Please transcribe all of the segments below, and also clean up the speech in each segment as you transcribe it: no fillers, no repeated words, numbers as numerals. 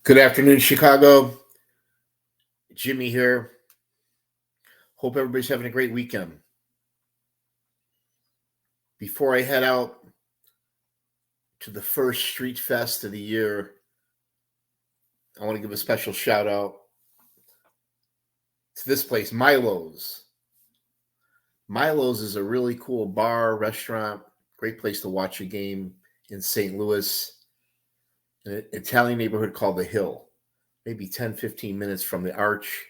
Good afternoon, Chicago. Jimmy here. Hope everybody's having a great weekend. Before I head out to the first Street Fest of the year, I want to give a special shout out to this place, Milo's. Milo's is a really cool bar, restaurant, great place to watch a game in St. Louis, an Italian neighborhood called The Hill, maybe 10, 15 minutes from the Arch.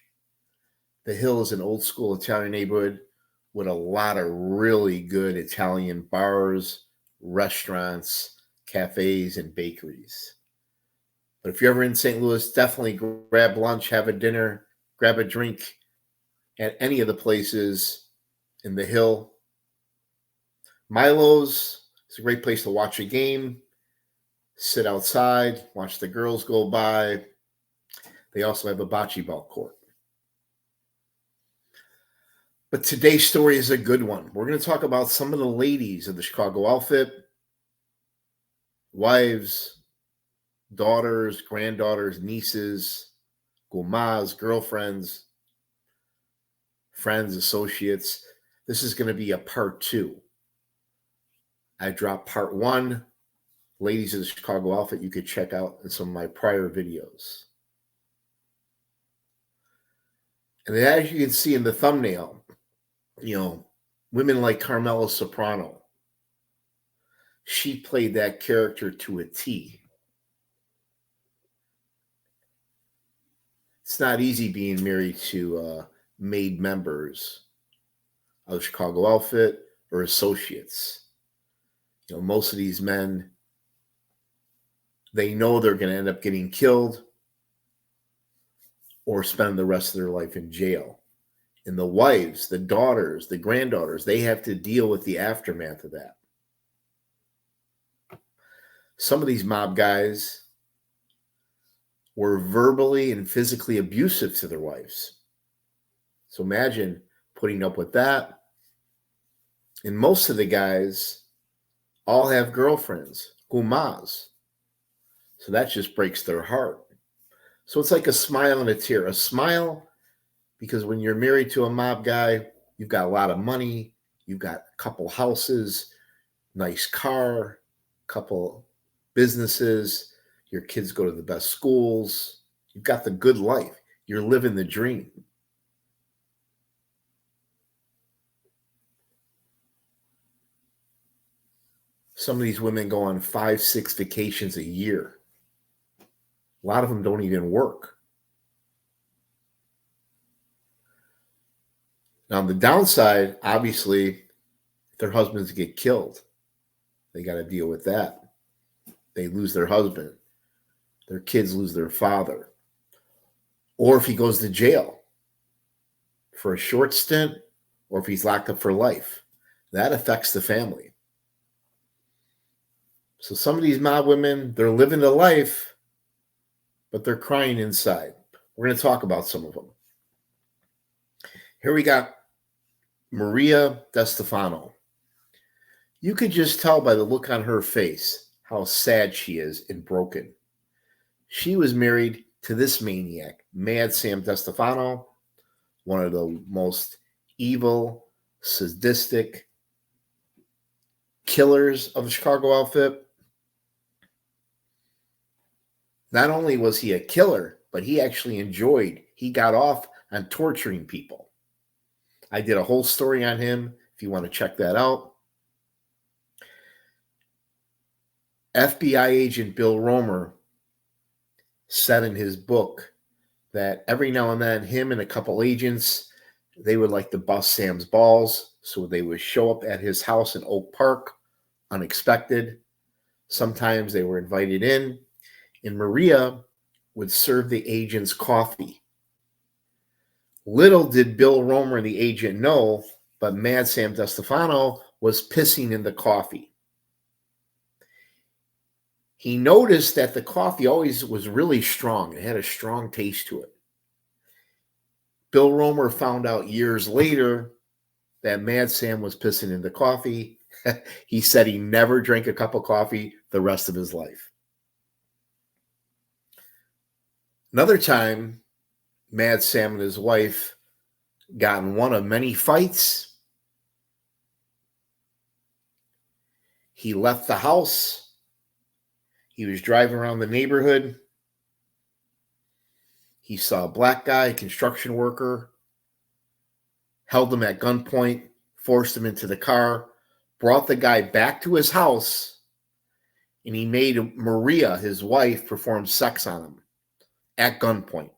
The Hill is an old school Italian neighborhood with a lot of really good Italian bars, restaurants, cafes, and bakeries. But if you're ever in St. Louis, definitely grab lunch, have a dinner, grab a drink at any of the places in the Hill. Milo's is a great place to watch a game, sit outside, watch the girls go by. They also have a bocce ball court. But today's story is a good one. We're going to talk about some of the ladies of the Chicago outfit, wives, daughters, granddaughters, nieces, gumas, girlfriends, friends, associates. This is going to be a part 2. I dropped part 1, ladies of the Chicago outfit, you could check out in some of my prior videos. And as you can see in the thumbnail, women like Carmela Soprano, she played that character to a T. It's not easy being married to maid members of the Chicago outfit or associates. Most of these men, they know they're going to end up getting killed or spend the rest of their life in jail. And the wives, the daughters, the granddaughters, they have to deal with the aftermath of that. Some of these mob guys were verbally and physically abusive to their wives. So imagine putting up with that. And most of the guys all have girlfriends, gumas. So that just breaks their heart. So it's like a smile and a tear. A smile because when you're married to a mob guy, you've got a lot of money, you've got a couple houses, nice car, couple businesses, your kids go to the best schools, you've got the good life, you're living the dream. Some of these women go on 5, 6 vacations a year. A lot of them don't even work. Now, on the downside, obviously, if their husbands get killed, they got to deal with that. They lose their husband. Their kids lose their father. Or if he goes to jail for a short stint, or if he's locked up for life, that affects the family. So some of these mob women, they're living the life, but they're crying inside. We're going to talk about some of them. Here we got Maria DeStefano. You could just tell by the look on her face how sad she is and broken. She was married to this maniac, Mad Sam DeStefano, one of the most evil, sadistic killers of the Chicago outfit. Not only was he a killer, but he got off on torturing people. I did a whole story on him if you want to check that out. FBI agent Bill Romer said in his book that every now and then him and a couple agents, they would like to bust Sam's balls. So they would show up at his house in Oak Park, unexpected. Sometimes they were invited in, and Maria would serve the agents coffee. Little did Bill Romer, the agent, know, but Mad Sam DeStefano was pissing in the coffee. He noticed that the coffee always was really strong. It had a strong taste to it. Bill Romer found out years later that Mad Sam was pissing in the coffee. He said he never drank a cup of coffee the rest of his life. Another time, Mad Sam and his wife got in one of many fights. He left the house. He was driving around the neighborhood. He saw a black guy, a construction worker, held him at gunpoint, forced him into the car, brought the guy back to his house, and he made Maria, his wife, perform sex on him at gunpoint.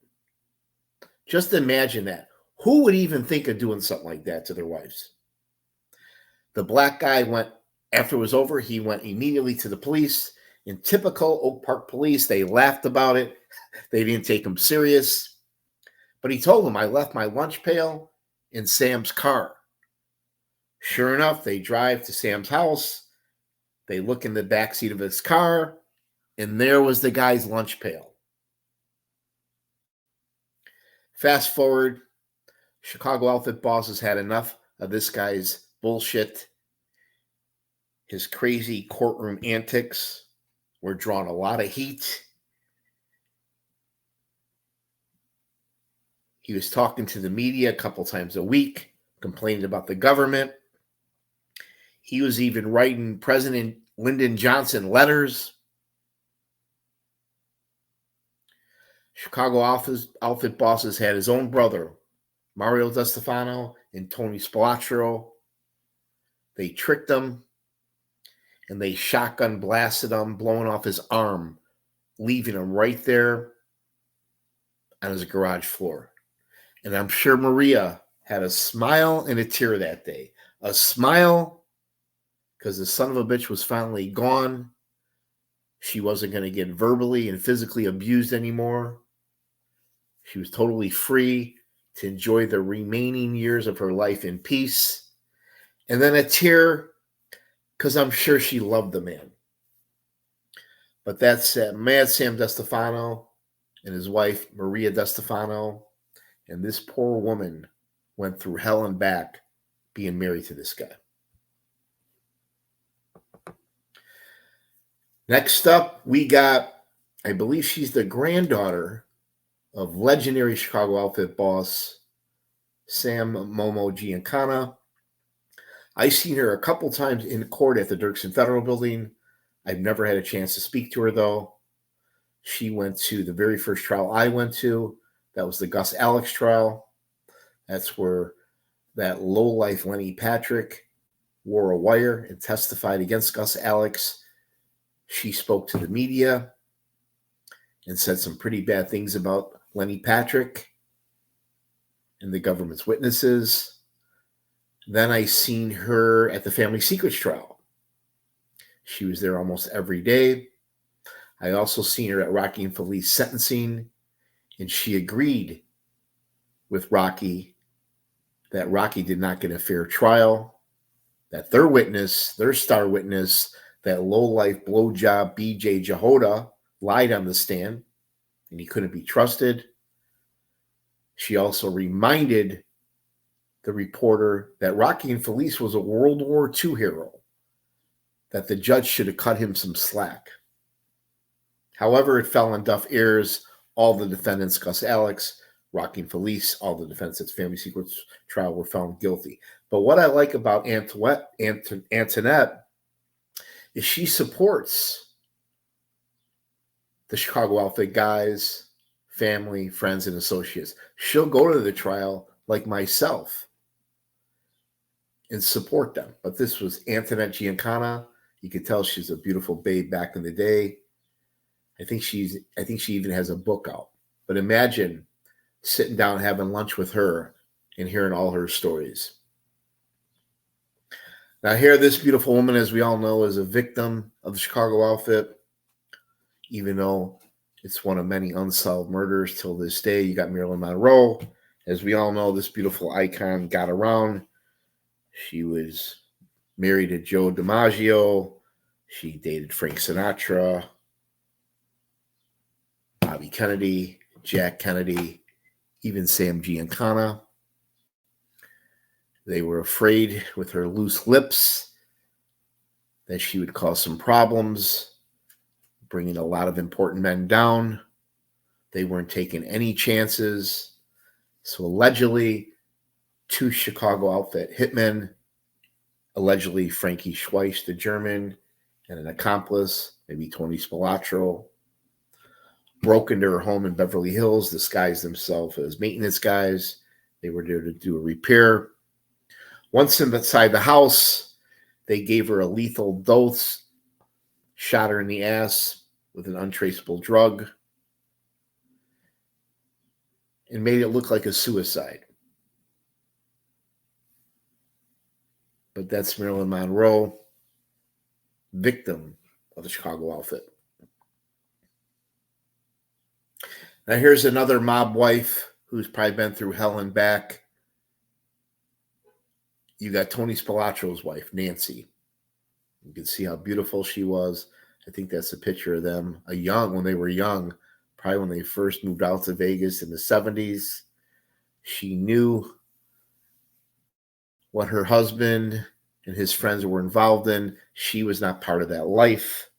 Just imagine that. Who would even think of doing something like that to their wives? The black guy went, after it was over, he went immediately to the police. In typical Oak Park police, they laughed about it. They didn't take him serious. But he told them, I left my lunch pail in Sam's car. Sure enough, they drive to Sam's house. They look in the backseat of his car, and there was the guy's lunch pail. Fast forward, Chicago outfit bosses had enough of this guy's bullshit. His crazy courtroom antics were drawing a lot of heat. He was talking to the media a couple times a week, complaining about the government. He was even writing President Lyndon Johnson letters. Chicago outfit bosses had his own brother, Mario DeStefano and Tony Spalatro. They tricked him, and they shotgun blasted him, blowing off his arm, leaving him right there on his garage floor. And I'm sure Maria had a smile and a tear that day. A smile because the son of a bitch was finally gone. She wasn't going to get verbally and physically abused anymore. She was totally free to enjoy the remaining years of her life in peace. And then a tear because I'm sure she loved the man. But that's Mad Sam DeStefano and his wife, Maria DeStefano. And this poor woman went through hell and back being married to this guy. Next up, we got, I believe she's the granddaughter of legendary Chicago outfit boss Sam Momo Giancana. I've seen her a couple times in court at the Dirksen Federal Building. I've never had a chance to speak to her, though. She went to the very first trial I went to. That was the Gus Alex trial. That's where that lowlife Lenny Patrick wore a wire and testified against Gus Alex. She spoke to the media and said some pretty bad things about Lenny Patrick and the government's witnesses. Then I seen her at the Family Secrets trial. She was there almost every day. I also seen her at Rocky and Felice sentencing, and she agreed with Rocky that Rocky did not get a fair trial, that their witness, their star witness, that low-life blowjob BJ Jehoda lied on the stand, and he couldn't be trusted. She also reminded the reporter that Rocky and Felice was a World War II hero, that the judge should have cut him some slack. However, it fell on deaf ears. All the defendants, Gus Alex, Rocky and Felice, all the defendants at the Family Secrets trial were found guilty. But what I like about Antoinette is she supports the Chicago outfit guys, family, friends, and associates. She'll go to the trial like myself and support them. But this was Antoinette Giancana. You could tell she's a beautiful babe back in the day. I think she even has a book out. But imagine sitting down having lunch with her and hearing all her stories. Now here, this beautiful woman, as we all know, is a victim of the Chicago outfit, even though it's one of many unsolved murders till this day. You got Marilyn Monroe. As we all know, this beautiful icon got around. She was married to Joe DiMaggio. She dated Frank Sinatra, Bobby Kennedy, Jack Kennedy, even Sam Giancana. They were afraid with her loose lips that she would cause some problems, bringing a lot of important men down. They weren't taking any chances. So allegedly, 2 Chicago outfit hitmen, allegedly Frankie Schwarz, the German, and an accomplice, maybe Tony Spalatro, broke into her home in Beverly Hills, disguised themselves as maintenance guys. They were there to do a repair. Once inside the house, they gave her a lethal dose, shot her in the ass with an untraceable drug, and made it look like a suicide. But that's Marilyn Monroe, victim of the Chicago outfit. Now here's another mob wife who's probably been through hell and back. You got Tony Spalatro's wife, Nancy. You can see how beautiful she was. I think that's a picture of them, when they were young, probably when they first moved out to Vegas in the 70s. She knew what her husband and his friends were involved in. She was not part of that life.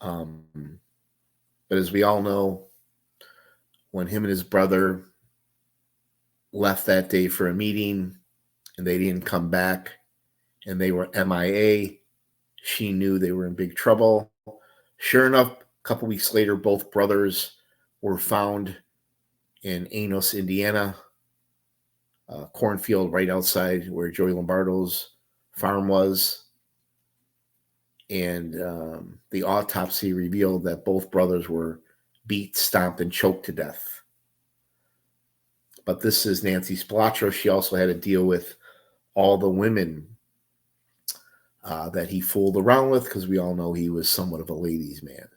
But as we all know, when him and his brother left that day for a meeting and they didn't come back and they were MIA, she knew they were in big trouble. Sure enough, a couple weeks later, both brothers were found in Enos, Indiana, a cornfield right outside where Joey Lombardo's farm was. And the autopsy revealed that both brothers were beat, stomped, and choked to death. But this is Nancy Spalatro. She also had to deal with all the women that he fooled around with, because we all know he was somewhat of a ladies' man.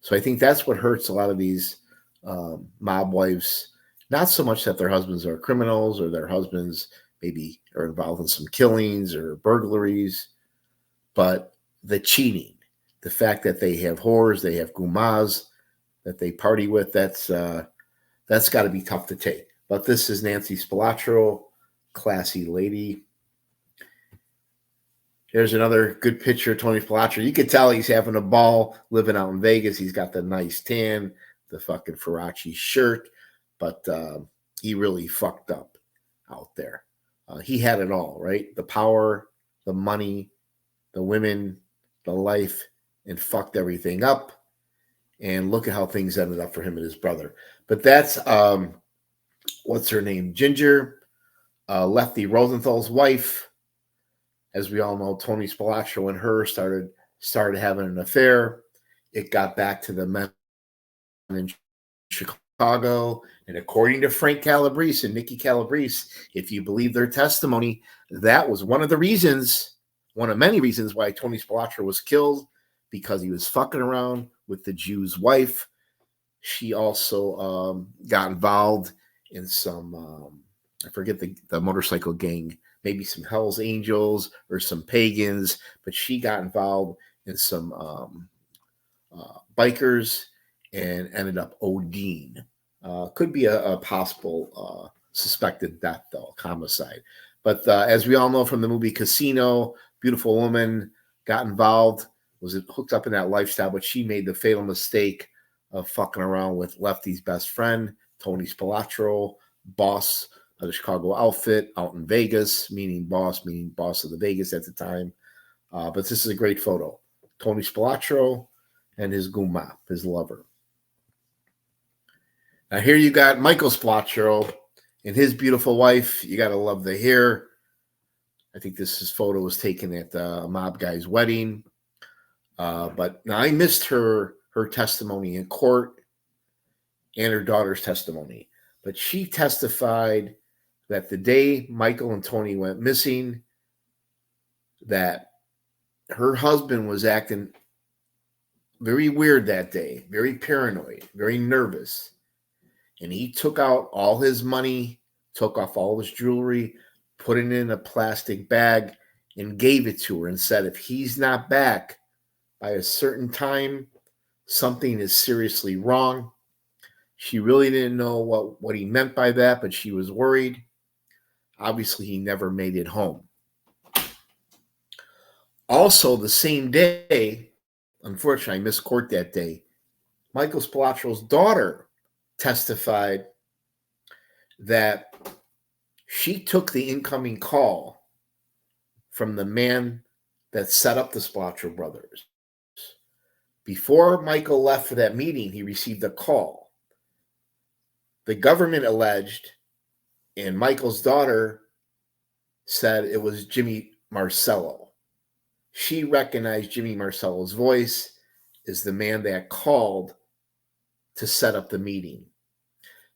So I think that's what hurts a lot of these mob wives. Not so much that their husbands are criminals or their husbands maybe are involved in some killings or burglaries, but the cheating, the fact that they have whores, they have gumas that they party with, that's got to be tough to take. But this is Nancy Spalatro, classy lady. Here's another good picture of Tony Spalatro. You can tell he's having a ball living out in Vegas. He's got the nice tan, the fucking Farachi shirt, but he really fucked up out there. He had it all, right? The power, the money, the women, the life, and fucked everything up. And look at how things ended up for him and his brother. But that's, what's her name? Ginger, Lefty Rosenthal's wife. As we all know, Tony Spalatro and her started having an affair. It got back to the men in Chicago. And according to Frank Calabrese and Nikki Calabrese, if you believe their testimony, that was one of many reasons why Tony Spalatro was killed, because he was fucking around with the Jew's wife. She also got involved in some, I forget the motorcycle gang, maybe some Hell's Angels or some pagans, but she got involved in some bikers and ended up ODing. Could be a possible suspected death, though, homicide. But as we all know from the movie Casino, beautiful woman got involved, was hooked up in that lifestyle, but she made the fatal mistake of fucking around with Lefty's best friend, Tony Spalatro, boss of the Chicago outfit out in Vegas, meaning boss of the Vegas at the time. But this is a great photo. Tony Spalatro and his guma, his lover. Now here you got Michael Spalatro and his beautiful wife. You got to love the hair. I think this photo was taken at the mob guy's wedding. But now I missed her testimony in court and her daughter's testimony. But she testified that the day Michael and Tony went missing, that her husband was acting very weird that day, very paranoid, very nervous. And he took out all his money, took off all his jewelry, put it in a plastic bag, and gave it to her and said, if he's not back by a certain time, something is seriously wrong. She really didn't know what he meant by that, but she was worried. Obviously, he never made it home. Also, the same day, unfortunately, I missed court that day, Michael Spalatro's daughter testified that she took the incoming call from the man that set up the Spalatro brothers. Before Michael left for that meeting, he received a call. The government alleged, and Michael's daughter said it was Jimmy Marcello. She recognized Jimmy Marcello's voice as the man that called to set up the meeting.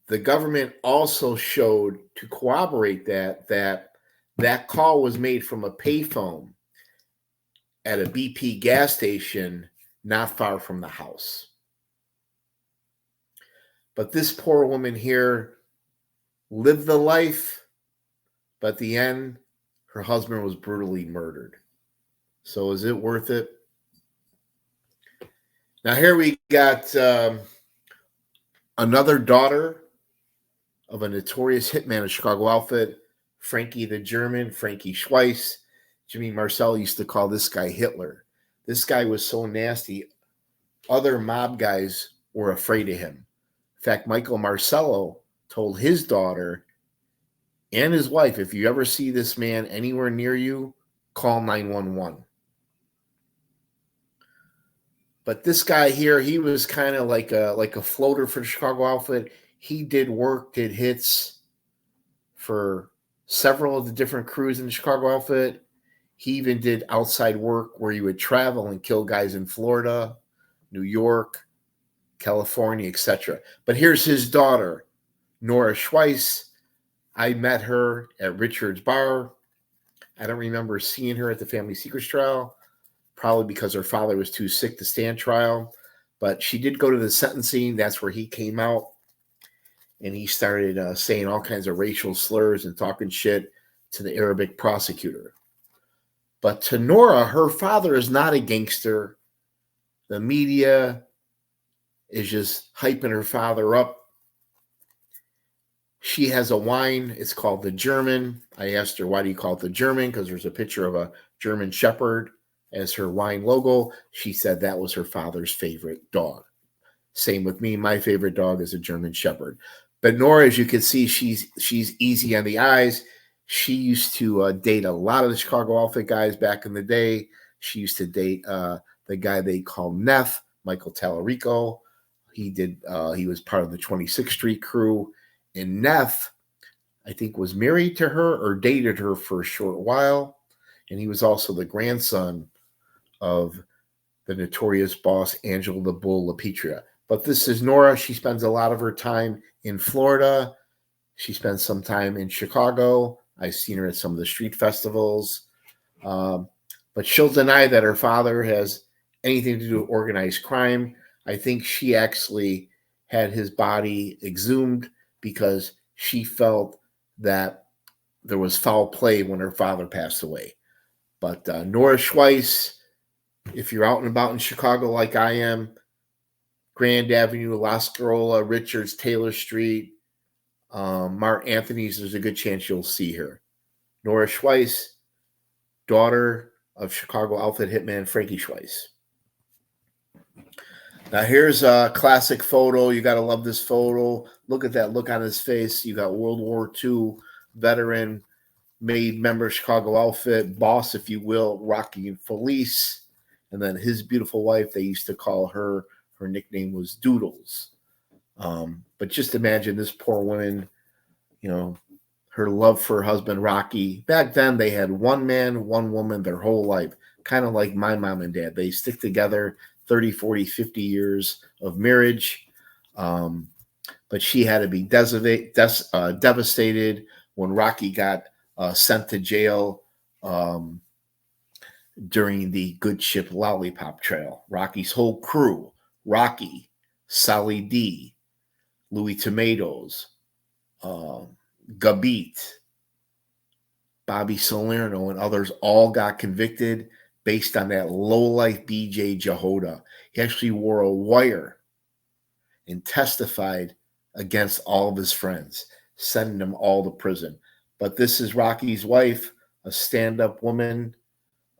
The government also showed, to corroborate that call was made from a payphone at a BP gas station not far from the house. But this poor woman here lived the life, but at the end, her husband was brutally murdered. So is it worth it? Now here we got another daughter of a notorious hitman of Chicago outfit, Frankie the German, Frankie Schwarz. Jimmy Marcello used to call this guy Hitler. This guy was so nasty, other mob guys were afraid of him. In fact, Michael Marcello told his daughter and his wife, if you ever see this man anywhere near you, call 911. But this guy here, he was kind of like a floater for the Chicago outfit. He did hits for several of the different crews in the Chicago outfit. He even did outside work where he would travel and kill guys in Florida, New York, California, etc. But here's his daughter, Nora Schwarz. I met her at Richard's Bar. I don't remember seeing her at the Family Secrets trial, probably because her father was too sick to stand trial. But she did go to the sentencing. That's where he came out. And he started saying all kinds of racial slurs and talking shit to the Arabic prosecutor. But to Nora, her father is not a gangster. The media is just hyping her father up. She has a wine. It's called the German. I asked her, why do you call it the German? Because there's a picture of a German Shepherd as her wine logo. She said that was her father's favorite dog. Same with me. My favorite dog is a German Shepherd. But Nora, as you can see, she's easy on the eyes. She used to date a lot of the Chicago outfit guys back in the day. She used to date the guy they called Neff, Michael Tallarico. He was part of the 26th Street crew. And Neff, I think, was married to her or dated her for a short while. And he was also the grandson of the notorious boss, Angelo the Bull LaPetria. But this is Nora. She spends a lot of her time in Florida. She spends some time in Chicago. I've seen her at some of the street festivals. But she'll deny that her father has anything to do with organized crime. I think she actually had his body exhumed because she felt that there was foul play when her father passed away. But Nora Schwarz, if you're out and about in Chicago like I am, Grand Avenue, La Scarola, Richards, Taylor Street, Mark Anthony's, there's a good chance you'll see her. Nora Schwarz, daughter of Chicago outfit hitman Frankie Schwarz. Now here's a classic photo. You got to love this photo. Look at that look on his face. You got World War II veteran, made member of Chicago outfit, boss, if you will, Rocky and Felice. And then his beautiful wife, they used to call her nickname was Doodles. But just imagine this poor woman, her love for her husband, Rocky. Back then, they had one man, one woman their whole life, kind of like my mom and dad. They stick together 30, 40, 50 years of marriage. But she had to be devastated when Rocky got sent to jail during the Good Ship Lollipop Trail. Rocky's whole crew, Rocky, Sally D, Louis Tomatoes, Gabit, Bobby Salerno, and others all got convicted based on that lowlife BJ Jehoda. He actually wore a wire and testified against all of his friends, sending them all to prison. But this is Rocky's wife, a stand-up woman.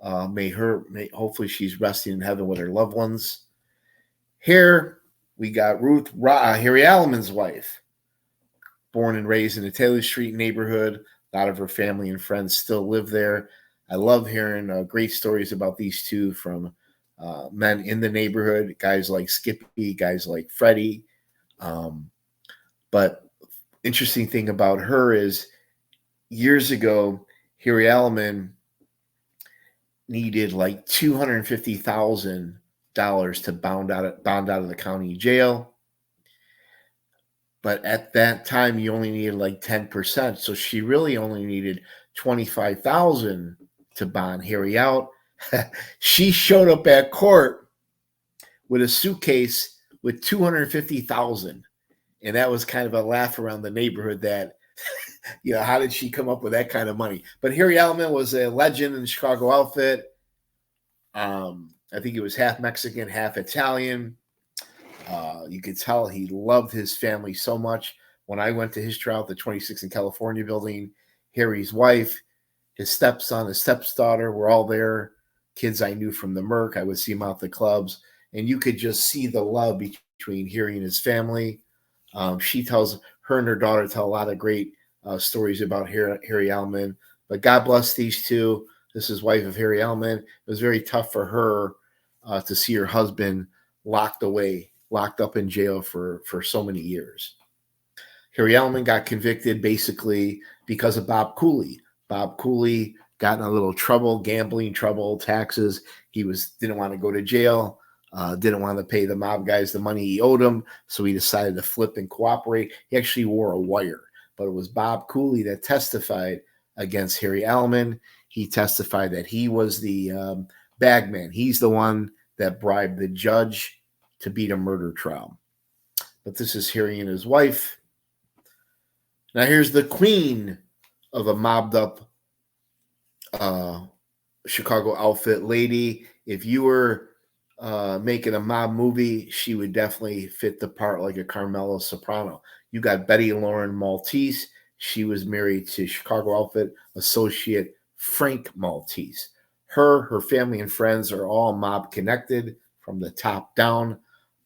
Hopefully she's resting in heaven with her loved ones. Here, We got Harry Alman's wife, born and raised in the Taylor Street neighborhood. A lot of her family and friends still live there. I love hearing great stories about these two from men in the neighborhood, guys like Skippy, guys like Freddie. But interesting thing about her is years ago, Harry Alman needed like $250,000 to bond out of the county jail. But at that time, you only needed like 10%. So she really only needed $25,000 to bond Harry out. She showed up at court with a suitcase with $250,000. And that was kind of a laugh around the neighborhood that, how did she come up with that kind of money? But Harry Alman was a legend in the Chicago outfit. I think he was half Mexican, half Italian. You could tell he loved his family so much. When I went to his trial at the 26 in California building, Harry's wife, his stepson, his stepdaughter were all there. Kids I knew from the Merc. I would see him out the clubs. And you could just see the love between Harry and his family. Her and her daughter tell a lot of great stories about Harry Alman. But God bless these two. This is wife of Harry Alman. It was very tough for her to see her husband locked up in jail for so many years. Harry Alman got convicted basically because of Bob Cooley. Bob Cooley got in a little trouble, gambling trouble, taxes. He didn't want to go to jail, didn't want to pay the mob guys the money he owed them, so he decided to flip and cooperate. He actually wore a wire, but it was Bob Cooley that testified against Harry Alman. He testified that he was the bagman. He's the one that bribed the judge to beat a murder trial. But this is Harry and his wife. Now here's the queen of a mobbed up Chicago outfit lady. If you were making a mob movie, she would definitely fit the part like a Carmela Soprano. You got Betty Lauren Maltese. She was married to Chicago outfit associate Frank Maltese. Her family and friends are all mob connected from the top down.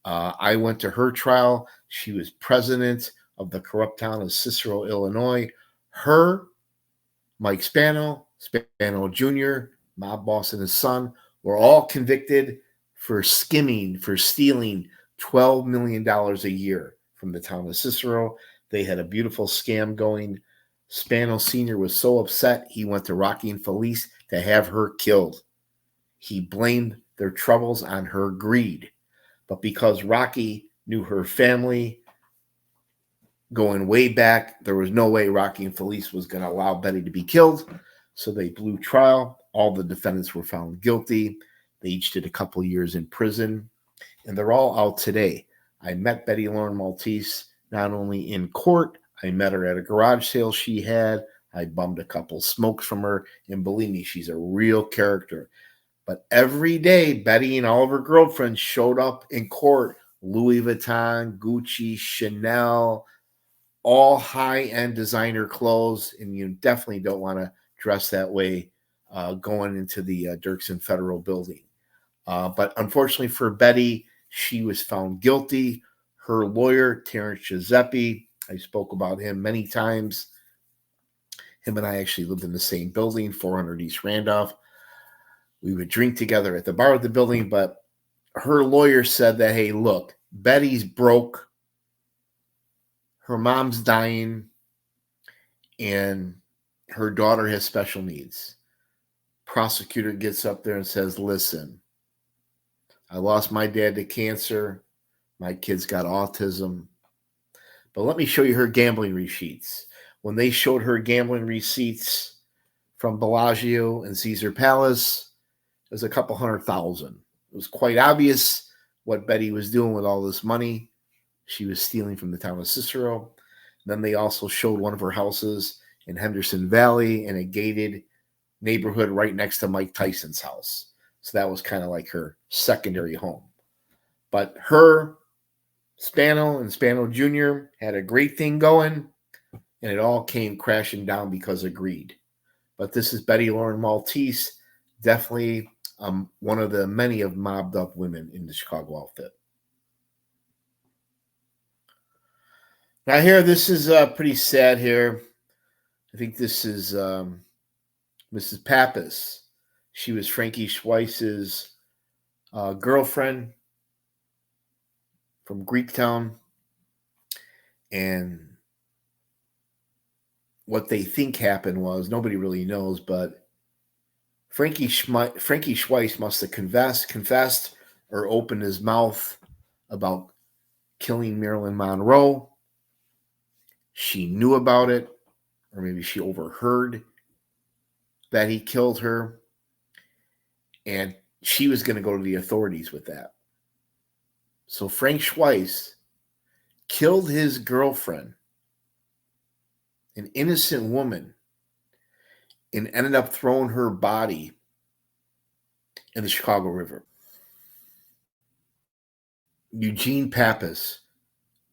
I went to her trial. She was president of the corrupt town of Cicero, Illinois. Her, Mike Spano Jr., mob boss and his son, were all convicted for stealing $12 million a year from the town of Cicero. They had a beautiful scam going. Spano Sr. was so upset, he went to Rocky and Felice to have her killed. He blamed their troubles on her greed. But because Rocky knew her family going way back, there was no way Rocky and Felice was going to allow Betty to be killed. So they blew trial. All the defendants were found guilty. They each did a couple years in prison. And they're all out today. I met Betty Lauren Maltese not only in court, I met her at a garage sale she had. I bummed a couple smokes from her. And believe me, she's a real character. But every day, Betty and all of her girlfriends showed up in court. Louis Vuitton, Gucci, Chanel, all high-end designer clothes. And you definitely don't want to dress that way going into the Dirksen Federal Building. But unfortunately for Betty, she was found guilty. Her lawyer, Terrence Giuseppe, I spoke about him many times. Him and I actually lived in the same building, 400 East Randolph. We would drink together at the bar of the building, but her lawyer said that, hey, look, Betty's broke. Her mom's dying, and her daughter has special needs. Prosecutor gets up there and says, listen, I lost my dad to cancer. My kid's got autism. But let me show you her gambling receipts. When they showed her gambling receipts from Bellagio and Caesar Palace, it was a couple $100,000. It was quite obvious what Betty was doing with all this money. She was stealing from the town of Cicero. Then they also showed one of her houses in Henderson Valley in a gated neighborhood right next to Mike Tyson's house. So that was kind of like her secondary home. But her, Spano and Spano Jr. had a great thing going, and it all came crashing down because of greed. But this is Betty Lauren Maltese, definitely one of the many of mobbed up women in the Chicago outfit. Now here, this is pretty sad here. I think this is Mrs. Papis. She was Frankie Schwarz's girlfriend from Greektown. And what they think happened was, nobody really knows, but Frankie Schwarz must have confessed or opened his mouth about killing Marilyn Monroe. She knew about it, or maybe she overheard that he killed her, and she was going to go to the authorities with that. So Frank Schwarz killed his girlfriend, an innocent woman, and ended up throwing her body in the Chicago River. Eugene Papis,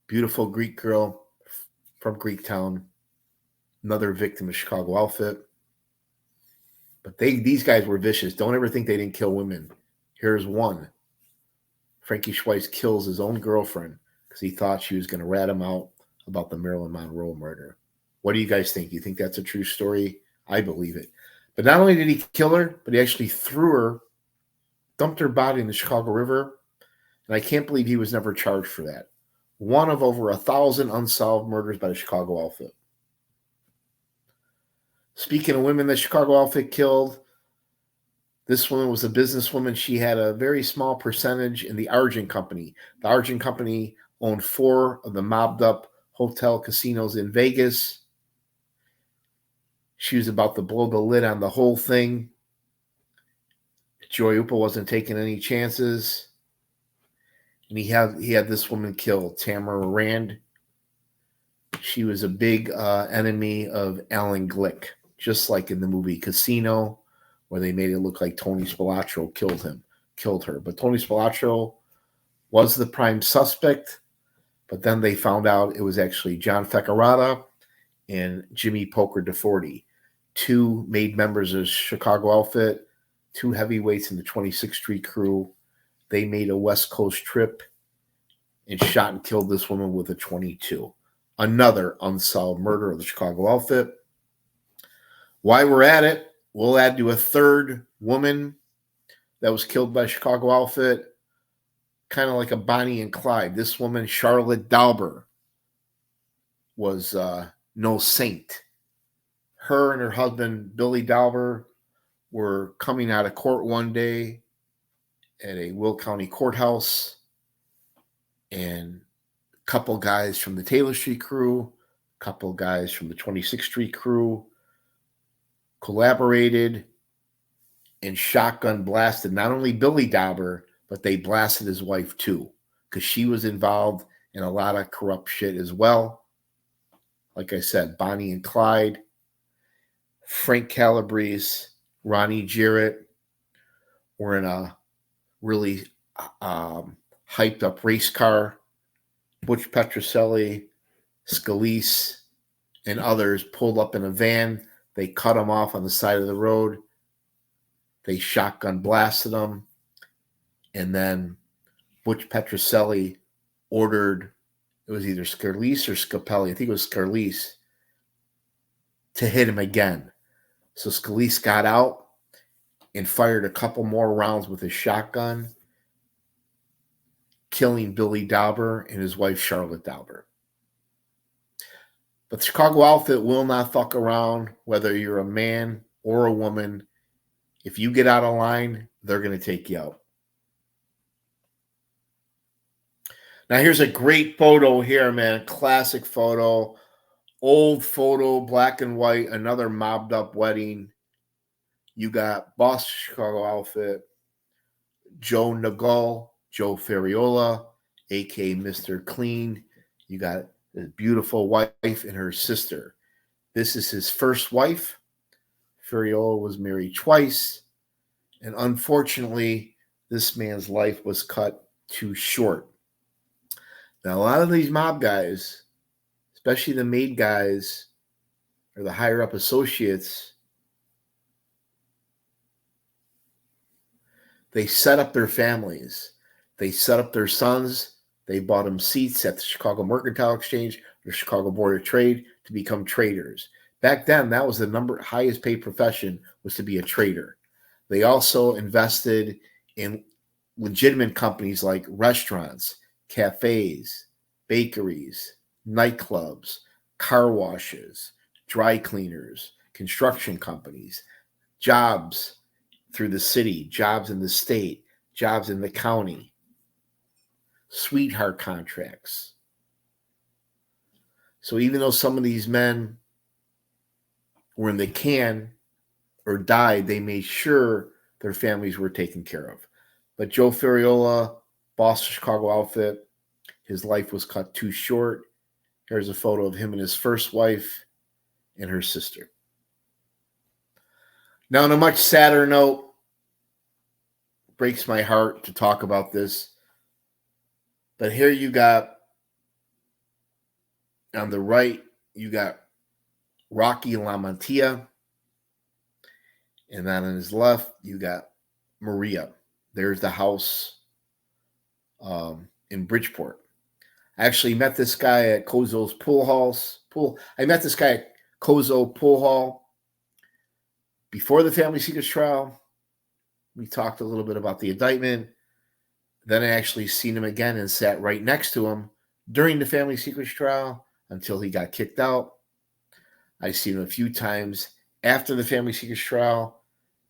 beautiful Greek girl from Greektown, another victim of Chicago outfit. But these guys were vicious. Don't ever think they didn't kill women. Here's one. Frankie Schwarz kills his own girlfriend because he thought she was going to rat him out about the Marilyn Monroe murder. What do you guys think? You think that's a true story? I believe it. But not only did he kill her, but he actually threw her, dumped her body in the Chicago River, and I can't believe he was never charged for that. One of over 1,000 unsolved murders by the Chicago outfit. Speaking of women the Chicago outfit killed, this woman was a businesswoman. She had a very small percentage in the Argent Company. The Argent Company owned 4 of the mobbed up hotel casinos in Vegas. She was about to blow the lid on the whole thing. Joy Upa wasn't taking any chances. And he had this woman killed, Tamar Rand. She was a big enemy of Alan Glick, just like in the movie Casino, where they made it look like Tony Spalatro killed her. But Tony Spalatro was the prime suspect, but then they found out it was actually John Fecarata and Jimmy Poker DeForty, 2 made members of Chicago outfit, 2 heavyweights in the 26th Street crew. They made a West Coast trip and shot and killed this woman with a .22. Another unsolved murder of the Chicago outfit. While we're at it, we'll add to a third woman that was killed by Chicago outfit, kind of like a Bonnie and Clyde. This woman, Charlotte Dauber, was no saint. Her and her husband, Billy Dauber, were coming out of court one day at a Will County courthouse, and a couple guys from the Taylor Street crew, a couple guys from the 26th Street crew collaborated and shotgun blasted not only Billy Dauber, but they blasted his wife too, because she was involved in a lot of corrupt shit as well. Like I said, Bonnie and Clyde, Frank Calabrese, Ronnie Jarrett were in a really hyped up race car. Butch Petrocelli, Scalise, and others pulled up in a van. They cut them off on the side of the road. They shotgun blasted them. And then Butch Petrocelli ordered, it was either Scalise or Scapelli, I think it was Scalise, to hit him again. So Scalise got out and fired a couple more rounds with his shotgun, killing Billy Dauber and his wife, Charlotte Dauber. But the Chicago outfit will not fuck around, whether you're a man or a woman. If you get out of line, they're going to take you out. Now, here's a great photo here, man. Classic photo. Old photo, black and white. Another mobbed up wedding. You got Boss Chicago outfit, Joe Nagel, Joe Ferola, a.k.a. Mr. Clean. You got his beautiful wife and her sister. This is his first wife. Ferola was married twice. And unfortunately, this man's life was cut too short. Now, a lot of these mob guys, especially the maid guys or the higher up associates, they set up their families. They set up their sons. They bought them seats at the Chicago Mercantile Exchange the Chicago Board of Trade to become traders. Back then, that was the highest paid profession, was to be a trader. They also invested in legitimate companies like restaurants, cafes, bakeries, nightclubs, car washes, dry cleaners, construction companies, jobs through the city, jobs in the state, jobs in the county, sweetheart contracts. So even though some of these men were in the can or died, they made sure their families were taken care of. But Joe Ferola, boss of Chicago outfit, his life was cut too short. Here's a photo of him and his first wife and her sister. Now, on a much sadder note, breaks my heart to talk about this, but here you got, on the right, you got Rocky LaMantia, and then on his left, you got Maria. There's the house in Bridgeport. I actually met this guy at Kozo's I met this guy at Kozo Pool Hall before the Family Secrets trial. We talked a little bit about the indictment. Then I actually seen him again and sat right next to him during the Family Secrets trial until he got kicked out. I've seen him a few times after the Family Secrets trial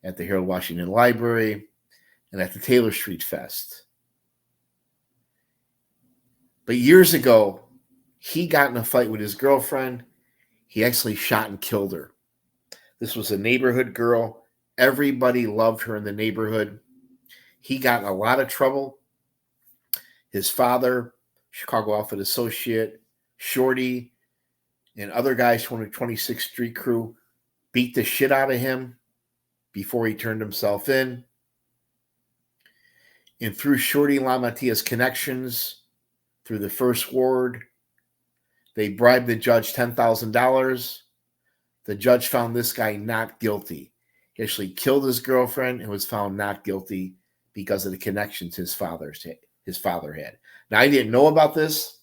at the Harold Washington Library and at the Taylor Street Fest. But years ago, he got in a fight with his girlfriend. He actually shot and killed her. This was a neighborhood girl. Everybody loved her in the neighborhood. He got in a lot of trouble. His father, Chicago outfit associate, Shorty, and other guys from the 26th Street crew beat the shit out of him before he turned himself in. And through Shorty LaMantia's connections, through the First Ward, they bribed the judge $10,000. The judge found this guy not guilty. He actually killed his girlfriend and was found not guilty because of the connections his father had. Now, I didn't know about this.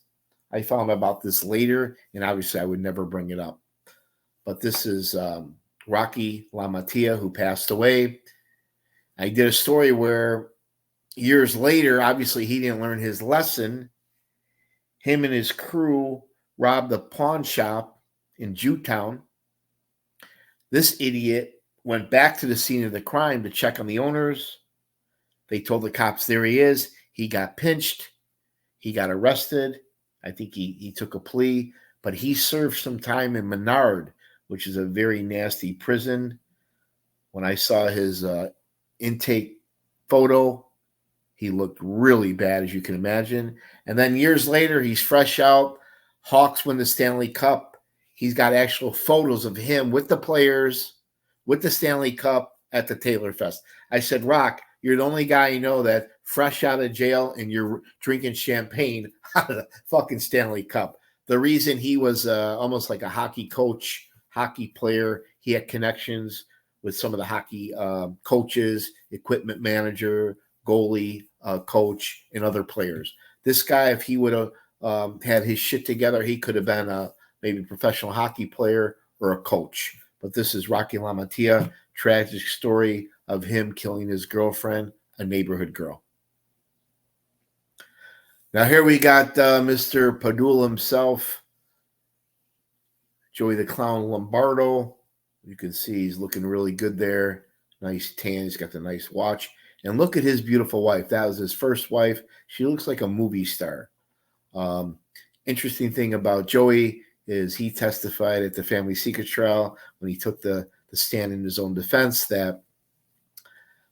I found about this later, and obviously I would never bring it up. But this is Rocky LaMantia, who passed away. I did a story where years later, obviously he didn't learn his lesson. Him and his crew robbed a pawn shop in Jewtown. This idiot went back to the scene of the crime to check on the owners. They told the cops, there he is. He got pinched. He got arrested. I think he took a plea, but he served some time in Menard, which is a very nasty prison. When I saw his intake photo, he looked really bad, as you can imagine. And then years later, he's fresh out. Hawks win the Stanley Cup. He's got actual photos of him with the players, with the Stanley Cup at the Taylor Fest. I said, Rock, you're the only guy I know that fresh out of jail and you're drinking champagne out of the fucking Stanley Cup. The reason he was almost like a hockey coach, hockey player, he had connections with some of the hockey coaches, equipment manager, goalie coach, and other players. This guy, if he would have had his shit together, he could have been maybe a professional hockey player or a coach. But this is Rocky LaMantia, tragic story of him killing his girlfriend, a neighborhood girl. Now here we got Mr. Padula himself, Joey the Clown Lombardo. You can see he's looking really good there. Nice tan. He's got the nice watch. And look at his beautiful wife. That was his first wife. She looks like a movie star. Interesting thing about Joey is he testified at the Family Secrets trial when he took the stand in his own defense that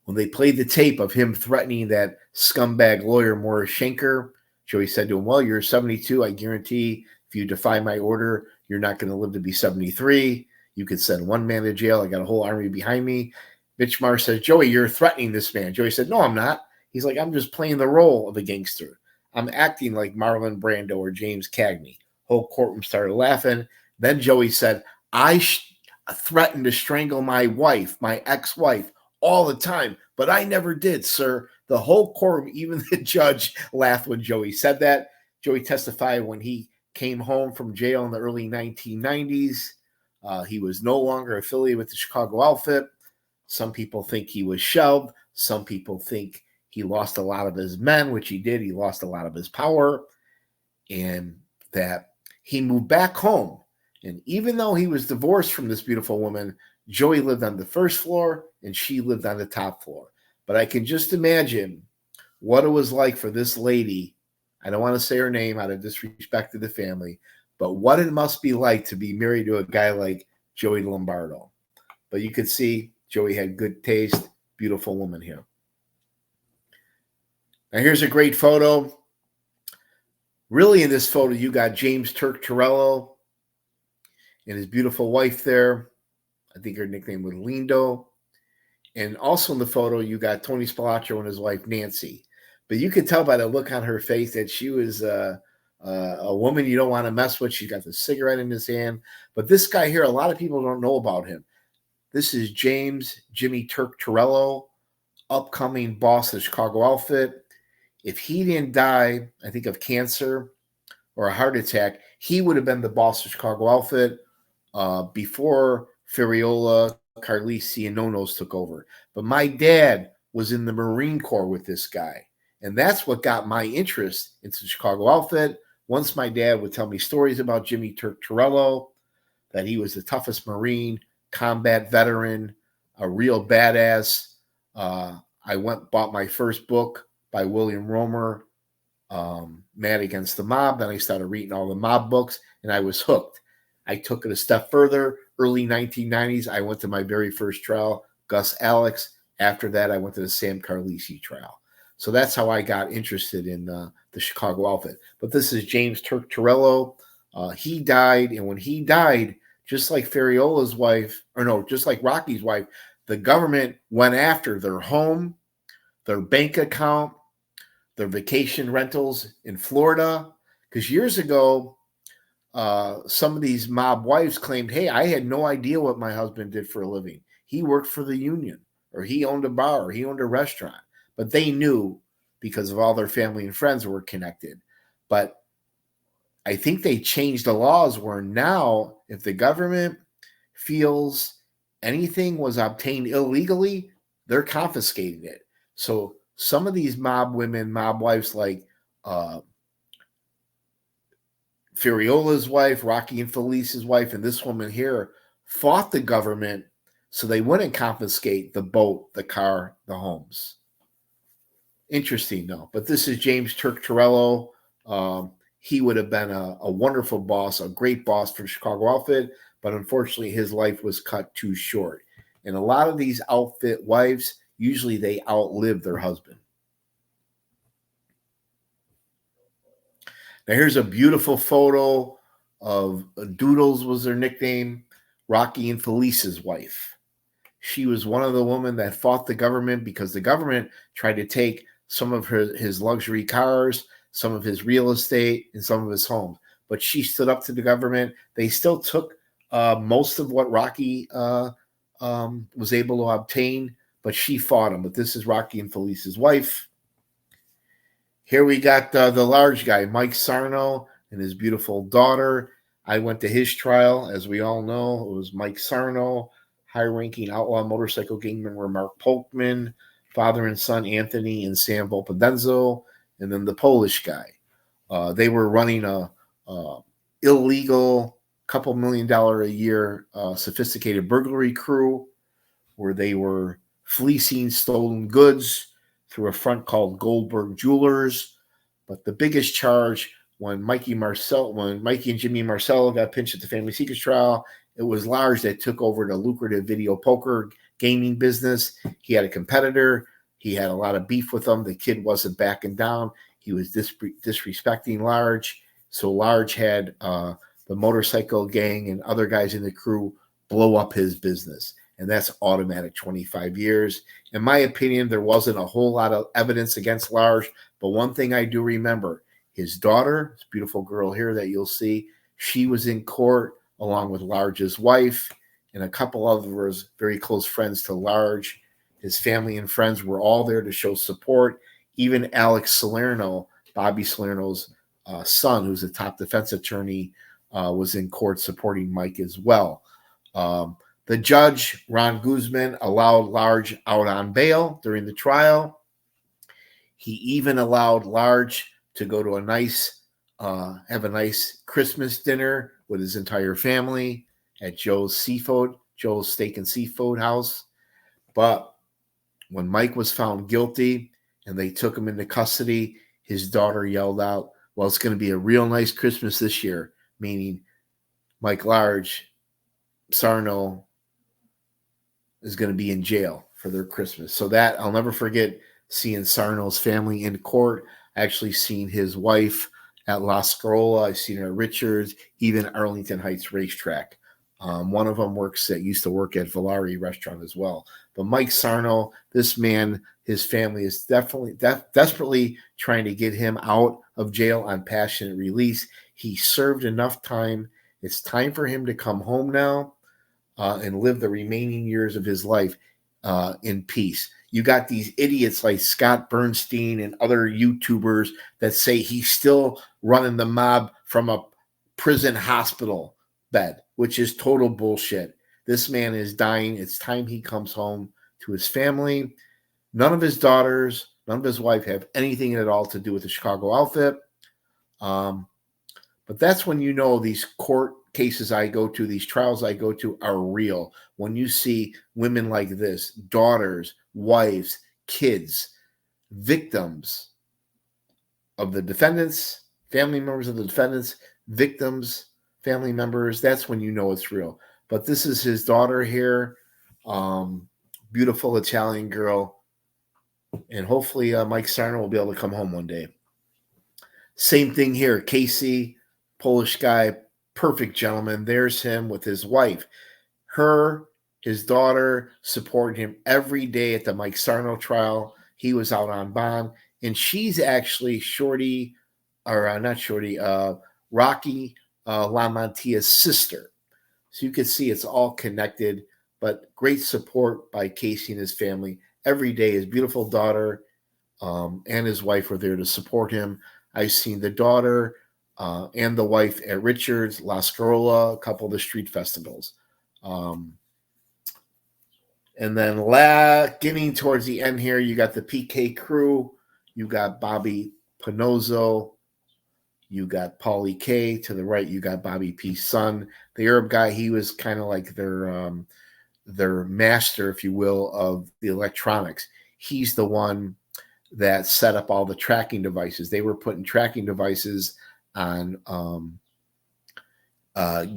when they played the tape of him threatening that scumbag lawyer Morris Schenker, Joey said to him, well, you're 72. I guarantee if you defy my order, you're not going to live to be 73. You could send one man to jail. I got a whole army behind me. Mitchmar says, Joey, you're threatening this man. Joey said, no, I'm not. He's like, I'm just playing the role of a gangster. I'm acting like Marlon Brando or James Cagney. Whole courtroom started laughing. Then Joey said, I threatened to strangle my wife, my ex-wife, all the time, but I never did, sir. The whole courtroom, even the judge, laughed when Joey said that. Joey testified when he came home from jail in the early 1990s. He was no longer affiliated with the Chicago outfit. Some people think he was shelved. Some people think he lost a lot of his men, which he did. He lost a lot of his power, and that he moved back home. And even though he was divorced from this beautiful woman, Joey lived on the first floor and she lived on the top floor. But I can just imagine what it was like for this lady. I don't want to say her name out of disrespect to the family, but what it must be like to be married to a guy like Joey Lombardo. But you could see Joey had good taste, beautiful woman here. Now here's a great photo. Really in this photo, you got James Turk Terell and his beautiful wife there. I think her nickname was Lindo. And also in the photo, you got Tony Spalatro and his wife, Nancy. But you could tell by the look on her face that she was a woman you don't want to mess with. She got the cigarette in his hand. But this guy here, a lot of people don't know about him. This is James Jimmy Turk Terell, upcoming boss of the Chicago outfit. If he didn't die, I think of cancer or a heart attack, he would have been the boss of the Chicago outfit before Ferola, Carlisi, and No-Nos took over. But my dad was in the Marine Corps with this guy. And that's what got my interest into the Chicago outfit. Once my dad would tell me stories about Jimmy Turk Terell, that he was the toughest Marine, combat veteran, a real badass. I bought my first book by William Romer, Mad Against the Mob. Then I started reading all the mob books, and I was hooked. I took it a step further. Early 1990s, I went to my very first trial, Gus Alex. After that, I went to the Sam Carlisi trial. So that's how I got interested in the Chicago outfit. But this is James Turk Terell. He died, and when he died, just like Ferriola's wife, or no, just like Rocky's wife, the government went after their home, their bank account, their vacation rentals in Florida. Because years ago, some of these mob wives claimed, hey, I had no idea what my husband did for a living. He worked for the union, or he owned a bar, or he owned a restaurant. But they knew because of all their family and friends were connected. But I think they changed the laws where now if the government feels anything was obtained illegally, they're confiscating it. So some of these mob women, mob wives like Feriola's wife, Rocky and Felice's wife, and this woman here fought the government so they wouldn't confiscate the boat, the car, the homes. Interesting, though. But this is James Turk Terell. He would have been a wonderful boss, a great boss for the Chicago outfit, but unfortunately his life was cut too short. And a lot of these outfit wives, usually they outlive their husband. Now here's a beautiful photo of Doodles was their nickname, Rocky and Felice's wife. She was one of the women that fought the government because the government tried to take some of his luxury cars, some of his real estate, and some of his homes. But she stood up to the government. They still took most of what Rocky was able to obtain, but she fought him. But this is Rocky and Felice's wife. Here we got the large guy, Mike Sarno, and his beautiful daughter. I went to his trial. As we all know, it was Mike Sarno. High-ranking outlaw motorcycle gangmen were Mark Polkman, father and son Anthony and Sam Volpadenzo, and then the Polish guy. They were running a illegal, couple $1 million a year sophisticated burglary crew where they were fleecing stolen goods through a front called Goldberg Jewelers. But the biggest charge when Mikey and Jimmy Marcello got pinched at the Family Secrets trial, it was Large that took over the lucrative video poker gaming business. He had a competitor. He had a lot of beef with him. The kid wasn't backing down. He was disrespecting Large. So Large had the motorcycle gang and other guys in the crew blow up his business. And that's automatic 25 years. In my opinion, there wasn't a whole lot of evidence against Large. But one thing I do remember, his daughter, this beautiful girl here that you'll see, she was in court along with Large's wife and a couple others, very close friends to Large. His family and friends were all there to show support. Even Alex Salerno, Bobby Salerno's son, who's a top defense attorney, was in court supporting Mike as well. The judge, Ron Guzman, allowed Large out on bail during the trial. He even allowed Large to go to have a nice Christmas dinner with his entire family at Joe's Steak and Seafood house. But when Mike was found guilty and they took him into custody, his daughter yelled out, "Well, it's going to be a real nice Christmas this year," meaning Mike Large, Sarno, is going to be in jail for their Christmas. So that, I'll never forget seeing Sarno's family in court. I actually seen his wife at La Scarola. I've seen her at Richards, even Arlington Heights Racetrack. One of them used to work at Valari Restaurant as well. But Mike Sarno, this man, his family is definitely desperately trying to get him out of jail on passionate release. He served enough time. It's time for him to come home now and live the remaining years of his life in peace. You got these idiots like Scott Bernstein and other YouTubers that say he's still running the mob from a prison hospital bed, which is total bullshit. This man is dying. It's time he comes home to his family. None of his daughters, none of his wife have anything at all to do with the Chicago outfit. But that's when you know these court cases I go to, these trials I go to are real. When you see women like this, daughters, wives, kids, victims of the defendants, family members of the defendants, victims, family members, that's when you know it's real. But this is his daughter here, beautiful Italian girl, and hopefully Mike Sarno will be able to come home one day. Same thing here, Casey, Polish guy, perfect gentleman. There's him with his wife. His daughter supported him every day at the Mike Sarno trial. He was out on bond, and she's actually Rocky LaMontia's sister. So you can see it's all connected, but great support by Casey and his family. Every day, his beautiful daughter and his wife were there to support him. I've seen the daughter and the wife at Richards, La Scarola, a couple of the street festivals. And then getting towards the end here, you got the PK crew. You got Bobby Pinozzo. You got Paulie K. To the right, you got Bobby P's son. The Arab guy, he was kind of like their master, if you will, of the electronics. He's the one that set up all the tracking devices. They were putting tracking devices on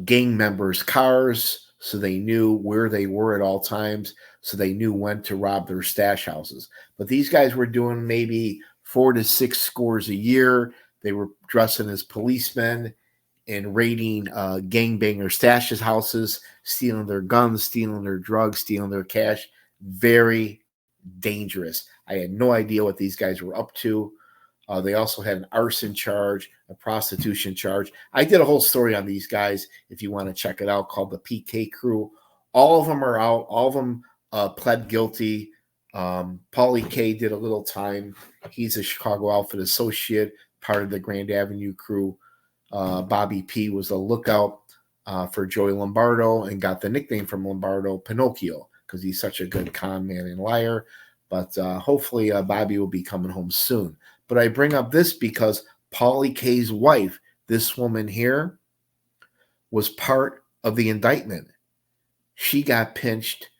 gang members' cars, so they knew where they were at all times, so they knew when to rob their stash houses. But these guys were doing maybe 4 to 6 scores a year. They were dressing as policemen and raiding gangbanger stashes houses, stealing their guns, stealing their drugs, stealing their cash. Very dangerous. I had no idea what these guys were up to. They also had an arson charge, a prostitution charge. I did a whole story on these guys, if you want to check it out, called the PK Crew. All of them are out. All of them pled guilty. Paulie K did a little time. He's a Chicago outfit associate, part of the Grand Avenue crew. Bobby P was a lookout for Joey Lombardo and got the nickname from Lombardo, Pinocchio, because he's such a good con man and liar. But hopefully Bobby will be coming home soon. But I bring up this because Paulie K's wife, this woman here, was part of the indictment. She got pinched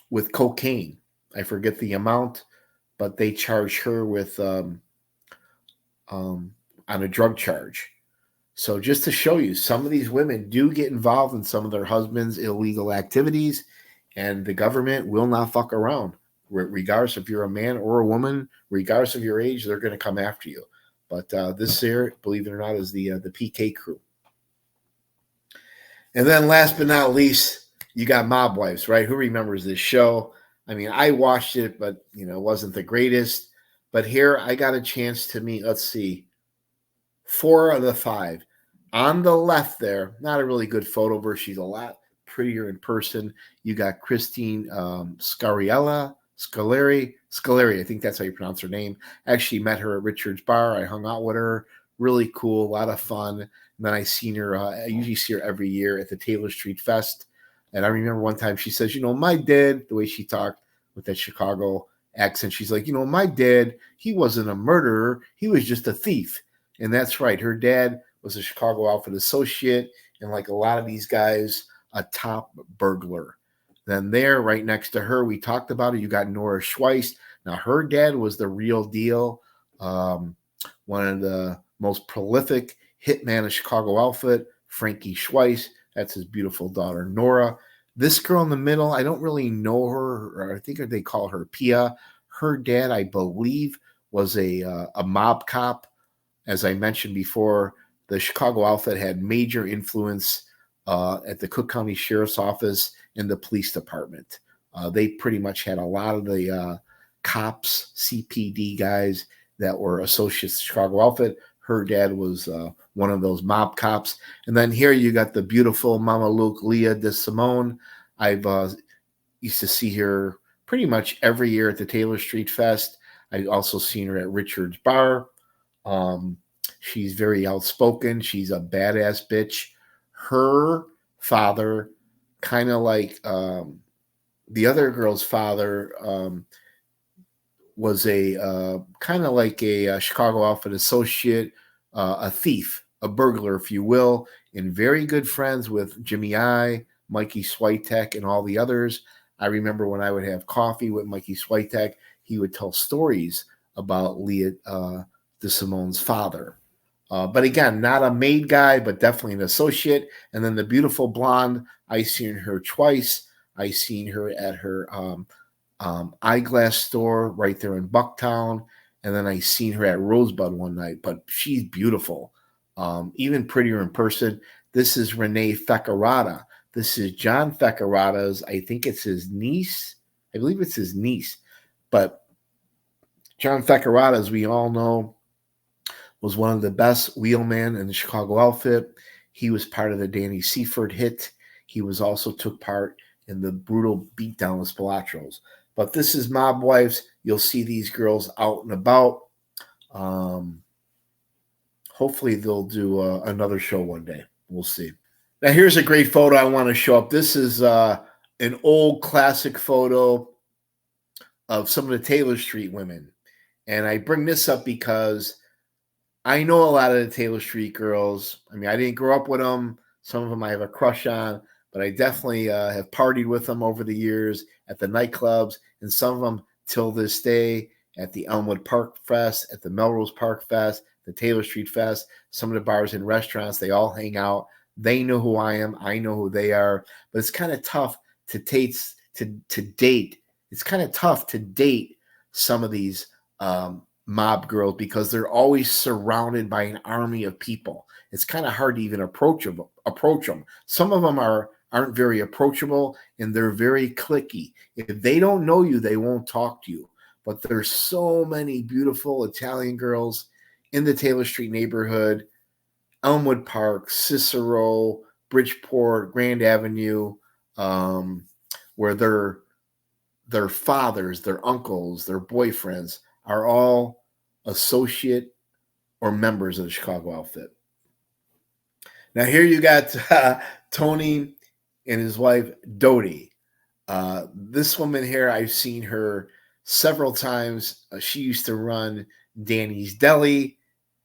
with cocaine. I forget the amount, but they charged her with on a drug charge. So just to show you, some of these women do get involved in some of their husbands' illegal activities, and the government will not fuck around. Regardless if you're a man or a woman, regardless of your age, they're going to come after you. But this here, believe it or not, is the PK Crew. And then last but not least, you got Mob Wives, right? Who remembers this show? I mean, I watched it, but, it wasn't the greatest. But here I got a chance to meet, 4 of the 5. On the left there, not a really good photo of her. She's a lot prettier in person. You got Christine Scaleri, I think that's how you pronounce her name. I actually met her at Richard's Bar. I hung out with her. Really cool, a lot of fun. And then I seen her, I usually see her every year at the Taylor Street Fest. And I remember one time she says, my dad, the way she talked with that Chicago accent, she's like, my dad, he wasn't a murderer. He was just a thief. And that's right. Her dad was a Chicago outfit associate. And like a lot of these guys, a top burglar. Then there, right next to her, we talked about it. You got Nora Schwarz. Now, her dad was the real deal. One of the most prolific hitman of Chicago outfit, Frankie Schwarz. That's his beautiful daughter, Nora. This girl in the middle, I don't really know her, or I think they call her Pia. Her dad, I believe, was a mob cop. As I mentioned before, the Chicago outfit had major influence at the Cook County Sheriff's Office and the police department. They pretty much had a lot of the cops, CPD guys that were associates of Chicago outfit. Her dad was one of those mob cops. And then here you got the beautiful Mama Luke Leah DeSimone. I've used to see her pretty much every year at the Taylor Street Fest. I also seen her at Richard's Bar. She's very outspoken. She's a badass bitch. Her father, kind of like the other girl's father, was a kind of like a Chicago outfit associate, a thief, a burglar, if you will, and very good friends with Jimmy I, Mikey Switek, and all the others. I remember when I would have coffee with Mikey Switek, he would tell stories about Leah DeSimone's father. But again, not a maid guy, but definitely an associate. And then the beautiful blonde, I seen her twice. I seen her at her eyeglass store right there in Bucktown. And then I seen her at Rosebud one night, but she's beautiful. Even prettier in person. This is Renee Feccarata. This is John Feccarata's, I think it's his niece. I believe it's his niece. But John Feccarata, as we all know, was one of the best wheelmen in the Chicago outfit. He was part of the Danny Seaford hit. He was also took part in the brutal beatdown of Spalatros. But this is Mob Wives. You'll see these girls out and about. Hopefully they'll do another show one day. We'll see. Now here's a great photo I want to show up. This is an old classic photo of some of the Taylor Street women. And I bring this up because I know a lot of the Taylor Street girls. I mean, I didn't grow up with them. Some of them I have a crush on, but I definitely have partied with them over the years at the nightclubs, and some of them till this day at the Elmwood Park Fest, at the Melrose Park Fest, the Taylor Street Fest, some of the bars and restaurants, they all hang out. They know who I am. I know who they are. But it's kind of tough to date. It's kind of tough to date some of these mob girls because they're always surrounded by an army of people. It's kind of hard to even approach them. Some of them aren't very approachable, and they're very cliquey. If they don't know you, they won't talk to you. But there's so many beautiful Italian girls in the Taylor Street neighborhood, Elmwood Park, Cicero, Bridgeport, Grand Avenue, where their fathers, their uncles, their boyfriends are all associate or members of the Chicago outfit. Now here you got Tony and his wife, Dodie. This woman here, I've seen her several times. She used to run Danny's Deli.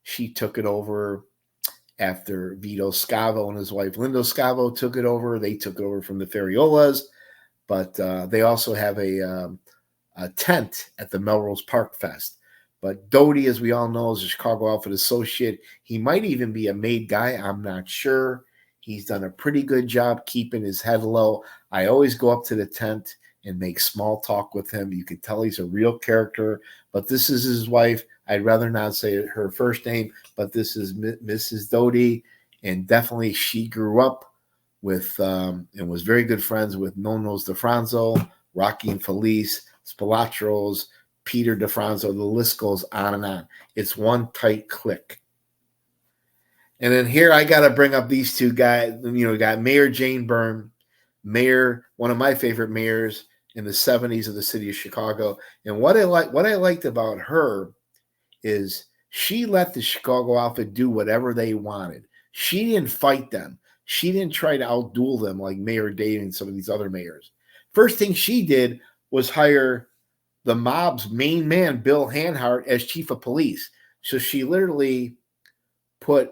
She took it over after Vito Scavo and his wife, Lindo Scavo, took it over. They took it over from the Feriolas. But they also have a tent at the Melrose Park Fest. But Dodie, as we all know, is a Chicago outfit associate. He might even be a maid guy. I'm not sure. He's done a pretty good job keeping his head low. I always go up to the tent and make small talk with him. You can tell he's a real character. But this is his wife. I'd rather not say her first name, but this is Mrs. Dodie. And definitely she grew up with and was very good friends with Nonos DeFranzo, Rocky and Felice, Spalatros, Peter DeFranzo. The list goes on and on. It's one tight clique. And then here I got to bring up these two guys. You know, we got Mayor Jane Byrne, one of my favorite mayors in the 70s of the city of Chicago. And what I liked about her is She let the Chicago outfit do whatever they wanted. She didn't fight them. She didn't try to outduel them like Mayor Dave and some of these other mayors. First thing she did was hire the mob's main man, Bill Hanhart, as chief of police. So she literally put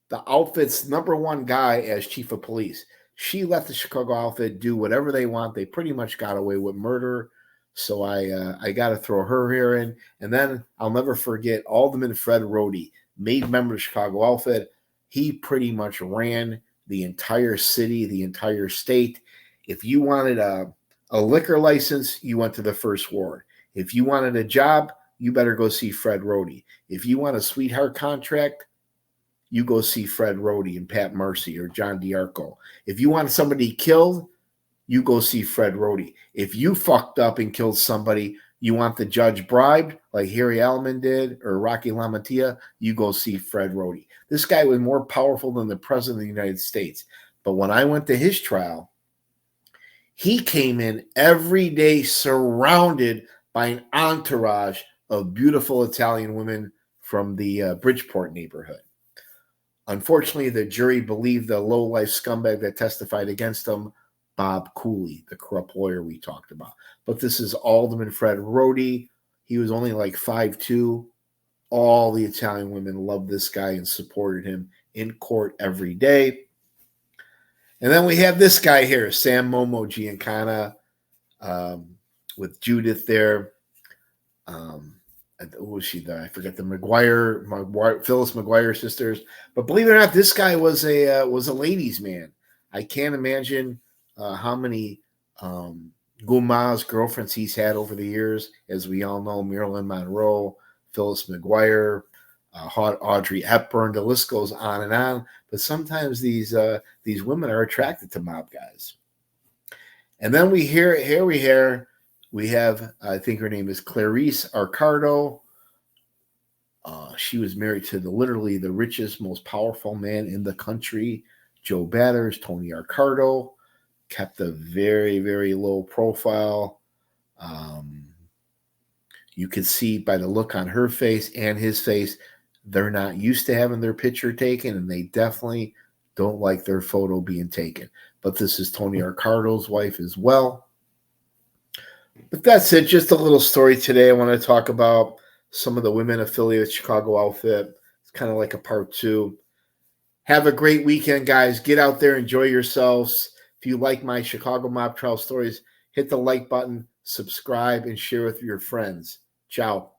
the outfit's number one guy as chief of police. She let the Chicago outfit do whatever they want. They pretty much got away with murder. So I got to throw her here in. And then I'll never forget Alderman Fred Rhodey, made member of the Chicago outfit. He pretty much ran the entire city, the entire state. If you wanted a liquor license, you went to the first ward. If you wanted a job, you better go see Fred Rhodey. If you want a sweetheart contract, you go see Fred Rhodey and Pat Marcy or John DiArco. If you want somebody killed, you go see Fred Rhodey. If you fucked up and killed somebody, you want the judge bribed, like Harry Alman did, or Rocky LaMantia, you go see Fred Rhodey. This guy was more powerful than the president of the United States. But when I went to his trial, he came in every day surrounded by an entourage of beautiful Italian women from the Bridgeport neighborhood. Unfortunately, the jury believed the low-life scumbag that testified against him, Bob Cooley, the corrupt lawyer we talked about. But this is Alderman Fred Rhodey. He was only like 5'2". All the Italian women loved this guy and supported him in court every day. And then we have this guy here, Sam Momo Giancana, with Judith there. Who was she there? I forget, the Phyllis McGuire sisters. But believe it or not, this guy was a ladies' man. I can't imagine how many Guma's girlfriends he's had over the years. As we all know, Marilyn Monroe, Phyllis McGuire, Audrey Hepburn. The list goes on and on. But sometimes these women are attracted to mob guys. And then we have, I think her name is Clarice Arcardo. She was married to literally the richest, most powerful man in the country, Joe Batters. Tony Arcardo kept a very, very low profile. You could see by the look on her face and his face, they're not used to having their picture taken, and they definitely don't like their photo being taken. But this is Tony Arcardo's wife as well. But that's it. Just a little story today. I want to talk about some of the women affiliated with Chicago outfit. It's kind of like a part 2. Have a great weekend, guys. Get out there, enjoy yourselves. If you like my Chicago mob trial stories, hit the like button, subscribe, and share with your friends. Ciao.